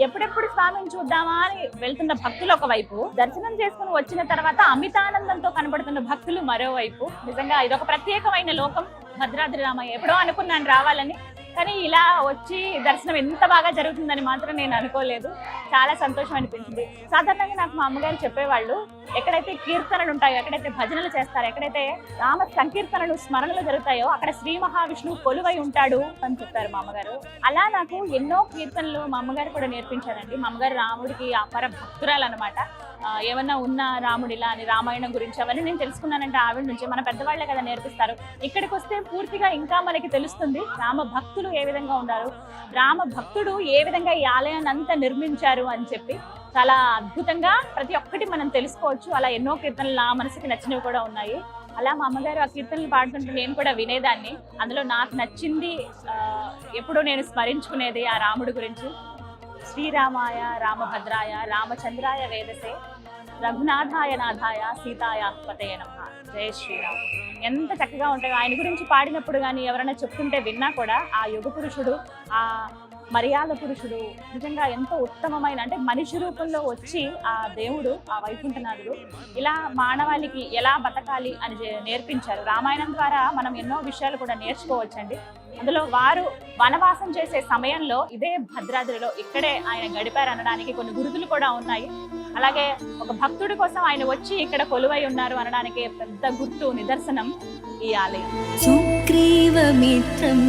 ఎప్పుడెప్పుడు స్వామిని చూద్దామా అని వెళ్తున్న భక్తులు ఒకవైపు, దర్శనం చేసుకుని వచ్చిన తర్వాత అమితానందంతో కనబడుతున్న భక్తులు మరోవైపు. నిజంగా ఇదొక ప్రత్యేకమైన లోకం భద్రాద్రి రామయ్య. ఎప్పుడో అనుకున్నాను రావాలని, కానీ ఇలా వచ్చి దర్శనం ఎంత బాగా జరుగుతుందని మాత్రం నేను అనుకోలేదు. చాలా సంతోషం అనిపించింది. సాధారణంగా నాకు మా అమ్మగారు చెప్పేవాళ్ళు, ఎక్కడైతే కీర్తనలు ఉంటాయో, ఎక్కడైతే భజనలు చేస్తారో, ఎక్కడైతే రామ సంకీర్తనలు స్మరణలు జరుగుతాయో అక్కడ శ్రీ మహావిష్ణువు కొలువై ఉంటాడు అని చెప్తారు మా అమ్మగారు. అలా నాకు ఎన్నో కీర్తనలు మా అమ్మగారు కూడా నేర్పించారండి. మా అమ్మగారు రాముడికి అపర భక్తురాలు అనమాట. ఏమన్నా ఉన్న రాముడిలా అని రామాయణం గురించి అవన్నీ నేను తెలుసుకున్నానంటే ఆవిడ నుంచి. మన పెద్దవాళ్లే కదా నేర్పిస్తారు. ఇక్కడికి వస్తే పూర్తిగా ఇంకా మనకి తెలుస్తుంది రామ భక్తులు ఏ విధంగా ఉన్నారు, రామ భక్తుడు ఏ విధంగా ఈ ఆలయాన్ని అంతా నిర్మించారు అని చెప్పి చాలా అద్భుతంగా ప్రతి ఒక్కటి మనం తెలుసుకోవచ్చు. అలా ఎన్నో కీర్తనలు నా మనసుకి నచ్చినవి కూడా ఉన్నాయి. అలా మా అమ్మగారు ఆ కీర్తనలు పాడుతుంటే నేను కూడా వినేదాన్ని. అందులో నాకు నచ్చింది ఎప్పుడూ నేను స్మరించుకునేది ఆ రాముడి గురించి. శ్రీరామాయ రామభద్రాయ రామచంద్రాయ వేదసే రఘునాథాయ నాథాయ సీతాయ పతయ నమః. జయ శ్రీరామ్. ఎంత చక్కగా ఉంటాయో ఆయన గురించి పాడినప్పుడు కానీ ఎవరైనా చెప్తుంటే విన్నా కూడా ఆ యుగ పురుషుడు, ఆ మర్యాద పురుషుడు నిజంగా ఎంతో ఉత్తమమైన, అంటే మనిషి రూపంలో వచ్చి ఆ దేవుడు, ఆ వైకుంఠనాథుడు ఇలా మానవాళికి ఎలా బతకాలి అని నేర్పించారు. రామాయణం ద్వారా మనం ఎన్నో విషయాలు కూడా నేర్చుకోవచ్చండి. అందులో వారు వనవాసం చేసే సమయంలో ఇదే భద్రాద్రిలో ఇక్కడే ఆయన గడిపారు అనడానికి కొన్ని గుర్తులు కూడా ఉన్నాయి. అలాగే ఒక భక్తుడి కోసం ఆయన వచ్చి ఇక్కడ కొలువై ఉన్నారు అనడానికి పెద్ద గుర్తు, నిదర్శనం ఈ ఆలయం. సుగ్రీవమిత్రం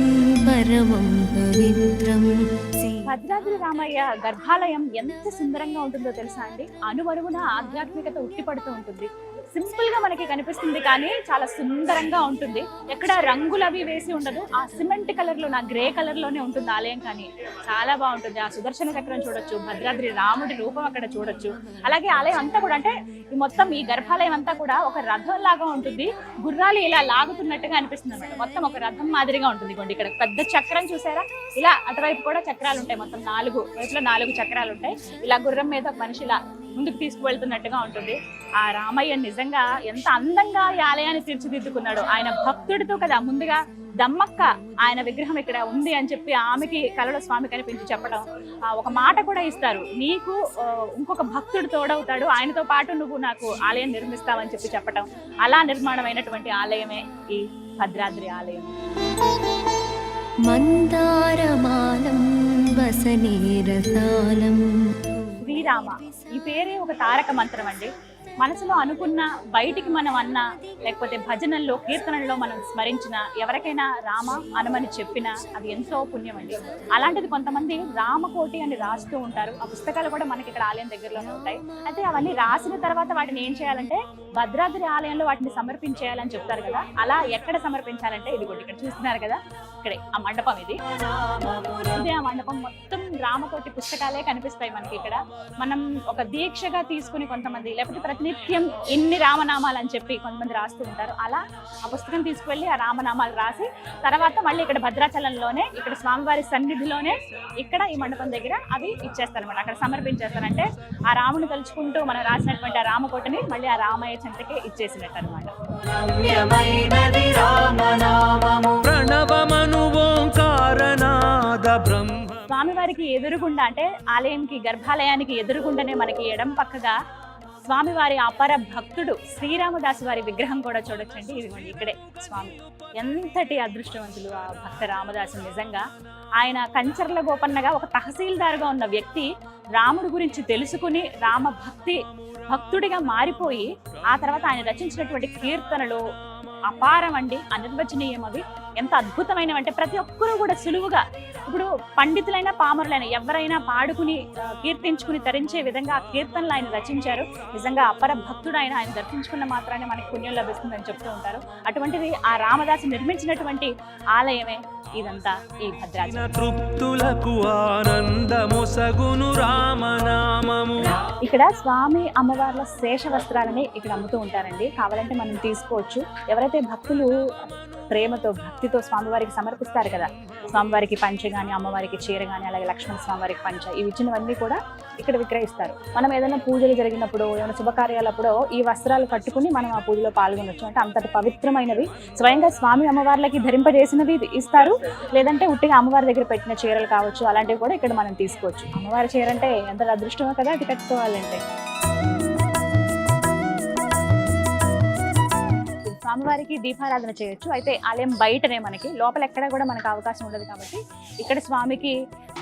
పరమం పవిత్రం. భద్రాద్రి రామయ్య గర్భాలయం ఎంత సుందరంగా ఉంటుందో తెలుసా అండి. అణువణువున ఆధ్యాత్మికత ఉట్టిపడుతూ ఉంటుంది. సింపుల్ గా మనకి కనిపిస్తుంది కానీ చాలా సుందరంగా ఉంటుంది. ఎక్కడ రంగులు అవి వేసి ఉండదు. ఆ సిమెంట్ కలర్ లో, నా గ్రే కలర్ లోనే ఉంటుంది ఆలయం, కానీ చాలా బాగుంటుంది. ఆ సుదర్శన చక్రం చూడొచ్చు, భద్రాద్రి రాముడి రూపం అక్కడ చూడొచ్చు. అలాగే ఆలయం అంతా కూడా, అంటే మొత్తం ఈ గర్భాలయం అంతా కూడా ఒక రథం లాగా ఉంటుంది. గుర్రాలు ఇలా లాగుతున్నట్టుగా అనిపిస్తుంది అనమాట. మొత్తం ఒక రథం మాదిరిగా ఉంటుంది. ఇక్కడ పెద్ద చక్రం చూసారా, ఇలా అటువైపు కూడా చక్రాలు ఉంటాయి. మొత్తం 4 వైపులో 4 చక్రాలు ఉంటాయి. ఇలా గుర్రం మీద ఒక మనిషి ఇలా ముందుకు తీసుకువెళ్తున్నట్టుగా ఉంటుంది. ఆ రామయ్య నిజంగా ఎంత అందంగా ఈ ఆలయాన్ని తీర్చిదిద్దుకున్నాడు. ఆయన భక్తుడితో కదా, ముందుగా దమ్మక్క ఆయన విగ్రహం ఇక్కడ ఉంది అని చెప్పి ఆమెకి కలలో స్వామి కనిపించి చెప్పడం, ఒక మాట కూడా ఇస్తారు, నీకు ఇంకొక భక్తుడు తోడవుతాడు, ఆయనతో పాటు నువ్వు నాకు ఆలయం నిర్మిస్తావని చెప్పి చెప్పడం. అలా నిర్మాణమైనటువంటి ఆలయమే ఈ భద్రాద్రి ఆలయం. మందారమాలం వసనేరసాలం. శ్రీరామ ఈ పేరే ఒక తారక మంత్రం అండి. మనసులో అనుకున్న బయటికి మనం అన్నా, లేకపోతే భజనల్లో కీర్తనల్లో మనం స్మరించిన, ఎవరికైనా రామ అనమని చెప్పినా అది ఎంతో పుణ్యం అండి. అలాంటిది కొంతమంది రామకోటి అని రాస్తూ ఉంటారు. ఆ పుస్తకాలు కూడా మనకి ఇక్కడ ఆలయం దగ్గరలోనే ఉంటాయి. అయితే అవన్నీ రాసిన తర్వాత వాటిని ఏం చేయాలంటే భద్రాద్రి ఆలయంలో వాటిని సమర్పించేయాలని చెప్తారు కదా. అలా ఎక్కడ సమర్పించాలంటే ఇదిగోండి ఇక్కడ చూస్తున్నారు కదా, ఇక్కడే ఆ మండపం ఇది. ఇదే ఆ మండపం. మొత్తం రామకోటి పుస్తకాలే కనిపిస్తాయి మనకి ఇక్కడ. మనం ఒక దీక్షగా తీసుకుని కొంతమంది, లేకపోతే ప్రతినిత్యం ఇన్ని రామనామాలు అని చెప్పి కొంతమంది రాస్తూ ఉంటారు. అలా ఆ పుస్తకం తీసుకువెళ్ళి ఆ రామనామాలు రాసి తర్వాత మళ్ళీ ఇక్కడ భద్రాచలంలోనే, ఇక్కడ స్వామివారి సన్నిధిలోనే, ఇక్కడ ఈ మండపం దగ్గర అవి ఇచ్చేస్తారు అన్నమాట. అక్కడ సమర్పించేస్తారంటే ఆ రాముని తలుచుకుంటూ మనం రాసినటువంటి ఆ రామకోటని మళ్ళీ ఆ రామయ్య చెంతకే ఇచ్చేసినట్టు అనమాట. స్వామివారికి ఎదురుగుండా, అంటే ఆలయంకి గర్భాలయానికి ఎదురుగుండానే మనకి ఎడం పక్కగా స్వామివారి అపర భక్తుడు శ్రీరామదాసు వారి విగ్రహం కూడా చూడొచ్చండి. ఇదిగోండి ఇక్కడే స్వామి. ఎంతటి అదృష్టవంతులు ఆ భక్త రామదాసు. నిజంగా ఆయన కంచర్ల గోపన్నగా ఒక తహసీల్దార్గా ఉన్న వ్యక్తి రాముడి గురించి తెలుసుకుని రామ భక్తుడిగా మారిపోయి ఆ తర్వాత ఆయన రచించినటువంటి కీర్తనలు అపారం అండి, అనిర్వచనీయం. అవి ఎంత అద్భుతమైనవి అంటే ప్రతి ఒక్కరూ కూడా సులువుగా, ఇప్పుడు పండితులైనా పామరులైనా ఎవరైనా పాడుకుని కీర్తించుకుని తరించే విధంగా ఆ కీర్తనలు ఆయన రచించారు. నిజంగా అపర భక్తుడు ఆయన దర్శించుకున్న మాత్రాన్ని మనకి పుణ్యం లభిస్తుందని చెప్తూ ఉంటారు. అటువంటిది ఆ రామదాసు నిర్మించినటువంటి ఆలయమే ఇదంతా, ఈ భద్రాచలం. ఇక్కడ స్వామి అమ్మవార్ల శేష వస్త్రాలని ఇక్కడ అమ్ముతూ ఉంటారండి. కావాలంటే మనం తీసుకోవచ్చు. ఎవరైతే భక్తులు ప్రేమతో భక్తితో స్వామివారికి సమర్పిస్తారు కదా, స్వామివారికి పంచ కానీ, అమ్మవారికి చీర కానీ, అలాగే లక్ష్మణ స్వామివారికి పంచ, ఇవి ఇచ్చినవన్నీ కూడా ఇక్కడ విక్రయిస్తారు. మనం ఏదైనా పూజలు జరిగినప్పుడు, ఏమైనా శుభకార్యాలప్పుడు ఈ వస్త్రాలు కట్టుకుని మనం ఆ పూజలో పాల్గొనొచ్చు. అంటే అంతటి పవిత్రమైనవి, స్వయంగా స్వామి అమ్మవార్లకి ధరింపజేసినవి ఇస్తారు. లేదంటే ఉట్టిగా అమ్మవారి దగ్గర పెట్టిన చీరలు కావచ్చు, అలాంటివి కూడా ఇక్కడ మనం తీసుకోవచ్చు. అమ్మవారి చీర అంటే ఎంత అదృష్టమో కదా అది కట్టుకోవాలంటే. స్వామివారికి దీపారాధన చేయొచ్చు. అయితే ఆలయం బయటనే, మనకి లోపల ఎక్కడ కూడా మనకు అవకాశం ఉండదు కాబట్టి ఇక్కడ స్వామికి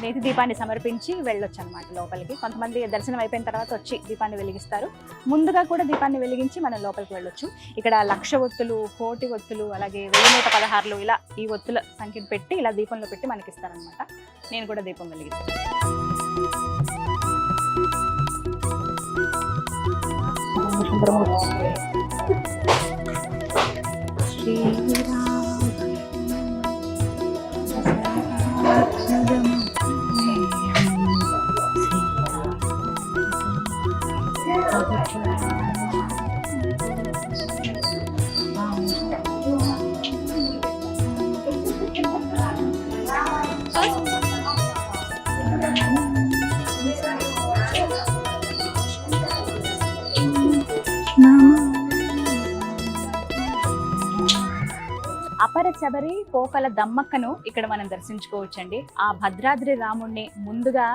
నేతి దీపాన్ని సమర్పించి వెళ్ళొచ్చు అనమాట లోపలికి. కొంతమంది దర్శనం అయిపోయిన తర్వాత వచ్చి దీపాన్ని వెలిగిస్తారు. ముందుగా కూడా దీపాన్ని వెలిగించి మనం లోపలికి వెళ్ళొచ్చు. ఇక్కడ 1,00,000 ఒత్తులు, 1,00,000 ఒత్తులు, అలాగే 1116 ఇలా ఈ ఒత్తుల సంఖ్యను పెట్టి ఇలా దీపంలో పెట్టి మనకి ఇస్తారనమాట. నేను కూడా దీపం వెలిగిస్తాను. అపర శబరి కోకల దమ్మక్కను ఇక్కడ మనం దర్శించుకోవచ్చండి. ఆ భద్రాద్రి రాముణ్ణి ముందుగా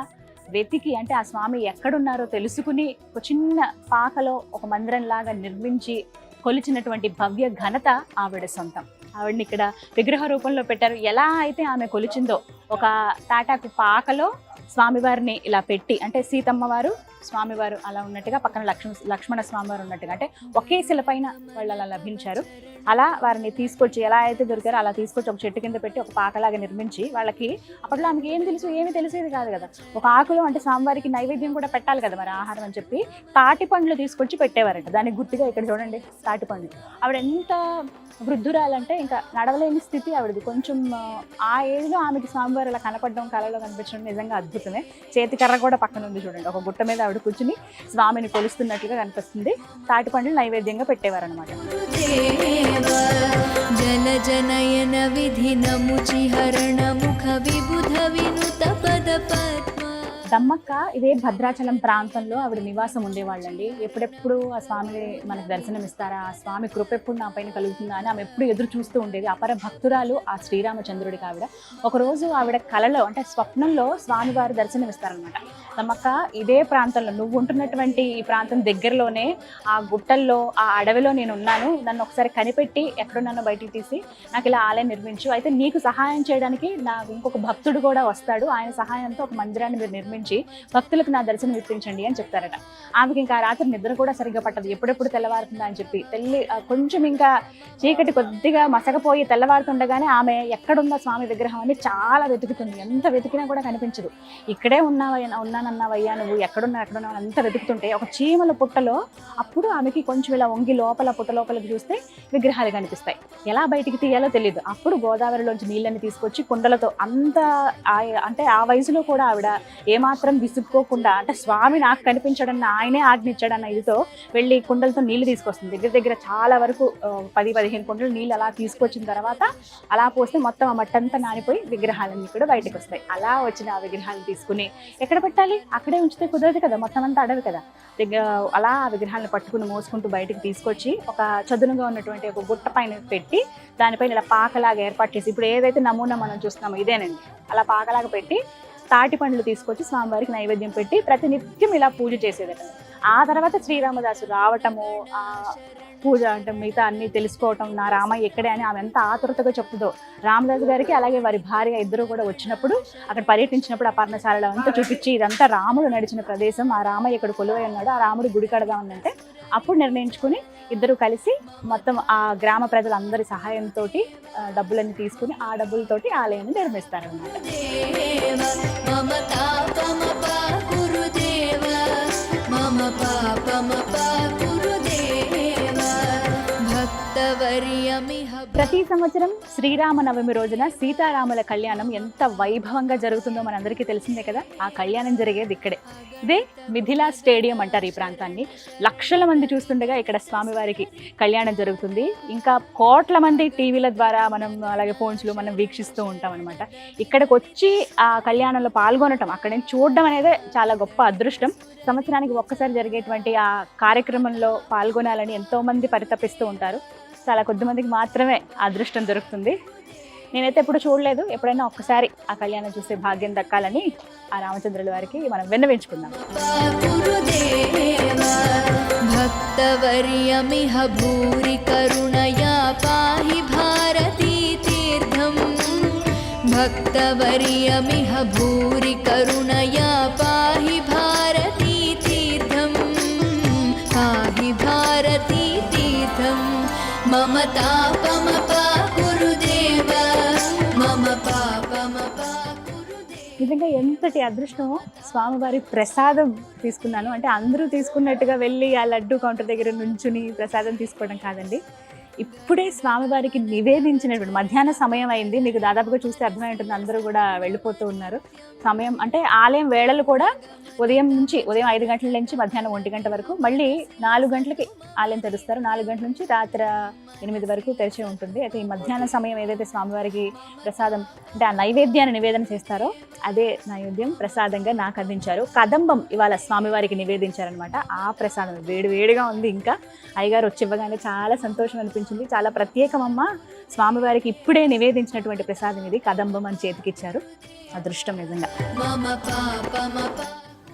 వెతికి, అంటే ఆ స్వామి ఎక్కడున్నారో తెలుసుకుని ఒక చిన్న పాకలో ఒక మందిరం లాగా నిర్మించి కొలిచినటువంటి భవ్య ఘనత ఆవిడ సొంతం. ఆవిడని ఇక్కడ విగ్రహ రూపంలో పెట్టారు. ఎలా అయితే ఆమె కొలిచిందో ఒక తాటాకు పాకలో స్వామివారిని ఇలా పెట్టి, అంటే సీతమ్మ వారు స్వామివారు అలా ఉన్నట్టుగా, పక్కన లక్ష్మణ స్వామివారు ఉన్నట్టుగా, అంటే ఒకే శిలపైన వాళ్ళు అలా లభించారు. అలా వారిని తీసుకొచ్చి, ఎలా అయితే దొరికారో అలా తీసుకొచ్చి ఒక చెట్టు కింద పెట్టి ఒక పాకలాగా నిర్మించి, వాళ్ళకి అప్పట్లో ఆమెకి ఏమి తెలిసేది కాదు కదా, ఒక ఆకులో అంటే స్వామివారికి నైవేద్యం కూడా పెట్టాలి కదా మరి ఆహారం అని చెప్పి తాటి పండ్లు తీసుకొచ్చి పెట్టేవారంట. దానికి గుర్తుగా ఇక్కడ చూడండి తాటి పండ్లు. ఆవిడ ఎంత వృద్ధురాలంటే ఇంకా నడవలేని స్థితి ఆవిడది. కొంచెం ఆ ఏజ్లో ఆమెకి స్వామివారు అలా కనపడడం, కళలో కనిపించడం నిజంగా అద్భుతమే. చేతి కర్ర కూడా పక్కన ఉంది చూడండి. ఒక గుట్ట మీద ఆవిడ కూర్చుని స్వామిని కొలుస్తున్నట్లుగా కనిపిస్తుంది. తాటి పండ్లు నైవేద్యంగా పెట్టేవారు అనమాట. జలజనయన విధినముచిహరణ ముఖ విబుధ వినుత పద పద్మ. దమ్మక్క ఇదే భద్రాచలం ప్రాంతంలో ఆవిడ నివాసం ఉండేవాళ్ళండి. ఎప్పుడెప్పుడు ఆ స్వామి మనకు దర్శనం ఇస్తారా, ఆ స్వామి కృప ఎప్పుడు నా పైన కలుగుతుందా అని ఆమె ఎప్పుడు ఎదురు చూస్తూ ఉండేది. అపర భక్తురాలు ఆ శ్రీరామచంద్రుడికి ఆవిడ. ఒకరోజు ఆవిడ కలలో, అంటే స్వప్నంలో స్వామివారు దర్శనం ఇస్తారనమాట. దమ్మక్క ఇదే ప్రాంతంలో, నువ్వు ఉంటున్నటువంటి ఈ ప్రాంతం దగ్గరలోనే ఆ గుట్టల్లో, ఆ అడవిలో నేను ఉన్నాను, నన్ను ఒకసారి కనిపెట్టి ఎక్కడున్నానో బయటికి తీసి నాకు ఇలా ఆలయం నిర్మించు. అయితే నీకు సహాయం చేయడానికి నాకు ఇంకొక భక్తుడు కూడా వస్తాడు, ఆయన సహాయంతో ఒక మందిరాన్ని మీరు నిర్మించు నుంచి భక్తులకు నా దర్శనం ఇప్పించండి అని చెప్తారట. ఆమెకి ఇంకా రాత్రి నిద్ర కూడా సరిగ్గా పట్టదు, ఎప్పుడెప్పుడు తెల్లవారుతుందా అని చెప్పి కొంచెం ఇంకా చీకటి కొద్దిగా మసకపోయి తెల్లవారుతుండగానే ఆమె ఎక్కడున్న స్వామి విగ్రహం అని చాలా వెతుకుతుంది. ఎంత వెతికినా కూడా కనిపించదు. ఇక్కడే ఉన్నానన్నావయ్యా నువ్వు, ఎక్కడున్నావు అంత వెతుకుతుంటే ఒక చీమల పుట్టలో అప్పుడు ఆమెకి కొంచెం ఇలా వంగి లోపల పుట్ట లోపలికి చూస్తే విగ్రహాలు కనిపిస్తాయి. ఎలా బయటికి తీయాలో తెలియదు. అప్పుడు గోదావరిలోంచి నీళ్ళని తీసుకొచ్చి కుండలతో అంటే ఆ వయసులో కూడా ఆవిడ ఏమాత్రం విసుక్కోకుండా, అంటే స్వామి నాకు కనిపించడన్న ఆయనే ఆజ్ఞించాడన్న ఇదితో వెళ్ళి కుండలతో నీళ్లు తీసుకొస్తుంది. దగ్గర చాలా వరకు 10-15 కుండలు నీళ్ళు అలా తీసుకొచ్చిన తర్వాత అలా పోస్తే మొత్తం ఆ మట్టంతా నానిపోయి విగ్రహాలన్నీ కూడా బయటకు వస్తాయి. అలా వచ్చిన ఆ విగ్రహాలను తీసుకుని ఎక్కడ పెట్టాలి, అక్కడే ఉంచితే కుదరదు కదా, మొత్తం అంతా అడవి కదా. అలా ఆ విగ్రహాలను పట్టుకుని మోసుకుంటూ బయటకు తీసుకొచ్చి ఒక చదునుగా ఉన్నటువంటి ఒక గుట్ట పైన పెట్టి దానిపైన ఇలా పాకలాగా ఏర్పాటు చేసి, ఇప్పుడు ఏదైతే నమూనా మనం చూస్తున్నామో ఇదేనండి, అలా పాకలాగా పెట్టి తాటి పండ్లు తీసుకొచ్చి స్వామివారికి నైవేద్యం పెట్టి ప్రతినిత్యం ఇలా పూజ చేసేదట. ఆ తర్వాత శ్రీరామదాసు రావటము, ఆ పూజ అంటే మిగతా అన్ని తెలుసుకోవటం, నా రామయ్య ఎక్కడే అని ఆమె ఎంత ఆతురతగా చెప్తుందో. రామదాసు గారికి అలాగే వారి భార్య ఇద్దరు కూడా వచ్చినప్పుడు అక్కడ పర్యటించినప్పుడు ఆ పర్ణశాలలో అంతా చూపించి ఇదంతా రాముడు నడిచిన ప్రదేశం, ఆ రామయ్య ఇక్కడ కొలువై ఉన్నాడు, ఆ రాముడు గుడి కడదామనంటే అప్పుడు నిర్ణయించుకుని ఇద్దరు కలిసి మొత్తం ఆ గ్రామ ప్రజలందరి సహాయంతో డబ్బులన్నీ తీసుకుని ఆ డబ్బులతోటి ఆలయాన్ని నిర్మిస్తారన్నమాట. ప్రతి సంవత్సరం శ్రీరామనవమి రోజున సీతారాముల కళ్యాణం ఎంత వైభవంగా జరుగుతుందో మనందరికీ తెలిసిందే కదా. ఆ కళ్యాణం జరిగేది ఇక్కడే. ఇదే మిథిలా స్టేడియం అంటారు ఈ ప్రాంతాన్ని. లక్షల మంది చూస్తుండగా ఇక్కడ స్వామివారికి కళ్యాణం జరుగుతుంది. ఇంకా కోట్ల మంది టీవీల ద్వారా మనం అలాగే ఫోన్స్లో మనం వీక్షిస్తూ ఉంటాం అనమాట. ఇక్కడికి వచ్చి ఆ కళ్యాణంలో పాల్గొనటం, అక్కడ నుంచి చూడడం అనేది చాలా గొప్ప అదృష్టం. సంవత్సరానికి ఒక్కసారి జరిగేటువంటి ఆ కార్యక్రమంలో పాల్గొనాలని ఎంతోమంది పరితపిస్తూ ఉంటారు. చాలా కొద్ది మందికి మాత్రమే అదృష్టం దొరుకుతుంది. నేనైతే ఎప్పుడు చూడలేదు. ఎప్పుడైనా ఒక్కసారి ఆ కళ్యాణం చూసే భాగ్యం దక్కాలని ఆ రామచంద్రుల వారికి మనం విన్నవించుకుందాం. భక్తవర్యమిహ భూరి కరుణయా పాహి భారతీ తీర్థం, భక్తవర్యమిహ భూరి కరుణయా పాహి భారతీ తీర్థం, పాహి భారతీ తీర్థం, మమ తాపమపాకురు దేవ, మమ పాపమపాకురు దేవ. నిజంగా ఎంతటి అదృష్టమో. స్వామివారి ప్రసాదం తీసుకున్నాను అంటే అందరూ తీసుకున్నట్టుగా వెళ్ళి ఆ లడ్డు కౌంటర్ దగ్గర నుంచుని ప్రసాదం తీసుకోవడం కాదండి. ఇప్పుడే స్వామివారికి నివేదించినటువంటి మధ్యాహ్న సమయం అయింది. మీకు దాదాపుగా చూస్తే అర్థమై ఉంటుంది, అందరూ కూడా వెళ్ళిపోతూ ఉన్నారు. సమయం అంటే ఆలయం వేళలు కూడా ఉదయం 5 గంటల నుంచి మధ్యాహ్నం 1 గంట వరకు, మళ్ళీ 4 గంటలకి ఆలయం తెరుస్తారు. 4 గంటల నుంచి రాత్రి 8 వరకు తెరిచి ఉంటుంది. అయితే ఈ మధ్యాహ్న సమయం ఏదైతే స్వామివారికి ప్రసాదం అంటే ఆ నైవేద్యాన్ని నివేదన చేస్తారో అదే నైవేద్యం ప్రసాదంగా నాకు అందించారు. కదంబం ఇవాళ స్వామివారికి నివేదించారనమాట. ఆ ప్రసాదం వేడివేడిగా ఉంది. ఇంకా అయ్యగారు వచ్చి ఇవ్వగానే చాలా సంతోషం అనిపించింది. చాలా ప్రత్యేకమమ్మ, స్వామివారికి ఇప్పుడే నివేదించినటువంటి ప్రసాదం ఇది, కదంబం అని చేతికిచ్చారు. అదృష్టం నిజంగా.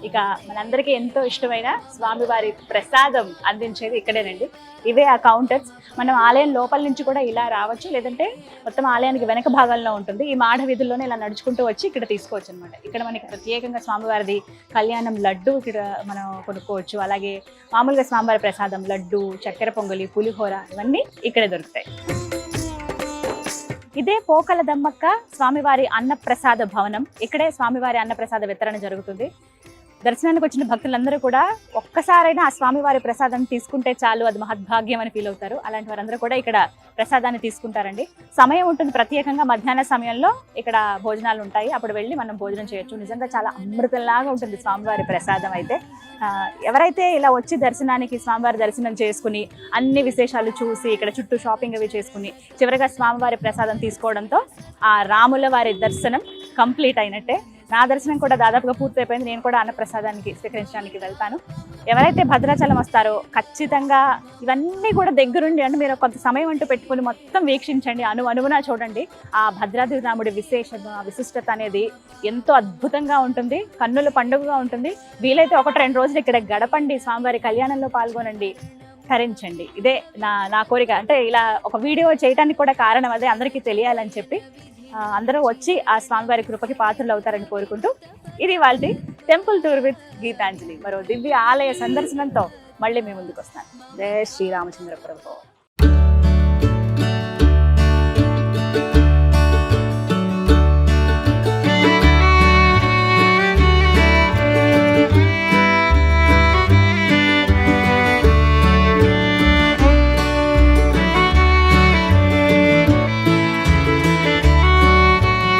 ఇక మనందరికీ ఎంతో ఇష్టమైన స్వామివారి ప్రసాదం అందించేది ఇక్కడేనండి. ఇవే ఆ కౌంటర్స్. మనం ఆలయం లోపల నుంచి కూడా ఇలా రావచ్చు, లేదంటే మొత్తం ఆలయానికి వెనక భాగంలో ఉంటుంది. ఈ మాఢ వీధుల్లోనే ఇలా నడుచుకుంటూ వచ్చి ఇక్కడ తీసుకోవచ్చు అనమాట. ఇక్కడ మనకి ప్రత్యేకంగా స్వామివారిది కళ్యాణం లడ్డు ఇక్కడ మనం కొనుక్కోవచ్చు. అలాగే మామూలుగా స్వామివారి ప్రసాదం లడ్డు, చక్కెర పొంగలి, పులిహోర ఇవన్నీ ఇక్కడే దొరుకుతాయి. ఇదే పోకల దమ్మక్క స్వామివారి అన్నప్రసాద భవనం. ఇక్కడే స్వామివారి అన్నప్రసాద వితరణ జరుగుతుంది. దర్శనానికి వచ్చిన భక్తులందరూ కూడా ఒక్కసారైనా ఆ స్వామివారి ప్రసాదాన్ని తీసుకుంటే చాలు, అది మహద్భాగ్యం అని ఫీల్ అవుతారు. అలాంటి వారందరూ కూడా ఇక్కడ ప్రసాదాన్ని తీసుకుంటారండి. సమయం ఉంటుంది ప్రత్యేకంగా, మధ్యాహ్న సమయంలో ఇక్కడ భోజనాలు ఉంటాయి. అప్పుడు వెళ్ళి మనం భోజనం చేయొచ్చు. నిజంగా చాలా అమృతంలాగా ఉంటుంది స్వామివారి ప్రసాదం అయితే. ఎవరైతే ఇలా వచ్చి దర్శనానికి స్వామివారి దర్శనం చేసుకుని అన్ని విశేషాలు చూసి ఇక్కడ చుట్టూ షాపింగ్ అవి చేసుకుని చివరిగా స్వామివారి ప్రసాదం తీసుకోవడంతో ఆ రాముల వారి దర్శనం కంప్లీట్ అయినట్టే. నా దర్శనం కూడా దాదాపుగా పూర్తయిపోయింది. నేను కూడా అన్నప్రసాదానికి స్వీకరించడానికి వెళ్తాను. ఎవరైతే భద్రాచలం వస్తారో ఖచ్చితంగా ఇవన్నీ కూడా దగ్గరుండి అంటే మీరు కొంత సమయం అంటూ పెట్టుకుని మొత్తం వీక్షించండి, అణువునా చూడండి. ఆ భద్రాద్రి రాముడి విశిష్టత అనేది ఎంతో అద్భుతంగా ఉంటుంది, కన్నుల పండుగగా ఉంటుంది. వీలైతే 1-2 రోజులు ఇక్కడ గడపండి, స్వామివారి కళ్యాణంలో పాల్గొనండి, తరించండి. ఇదే నా కోరిక. అంటే ఇలా ఒక వీడియో చేయడానికి కూడా కారణం అదే, అందరికీ తెలియాలని చెప్పి అందరూ వచ్చి ఆ స్వామివారి కృపకి పాత్రలు అవుతారని కోరుకుంటూ ఇది వాళ్ళ టెంపుల్ టూర్ విత్ గీతాంజలి మరో దివ్య ఆలయ సందర్శనంతో మళ్ళీ మీ ముందుకు వస్తాను. జై శ్రీరామచంద్ర ప్రభు.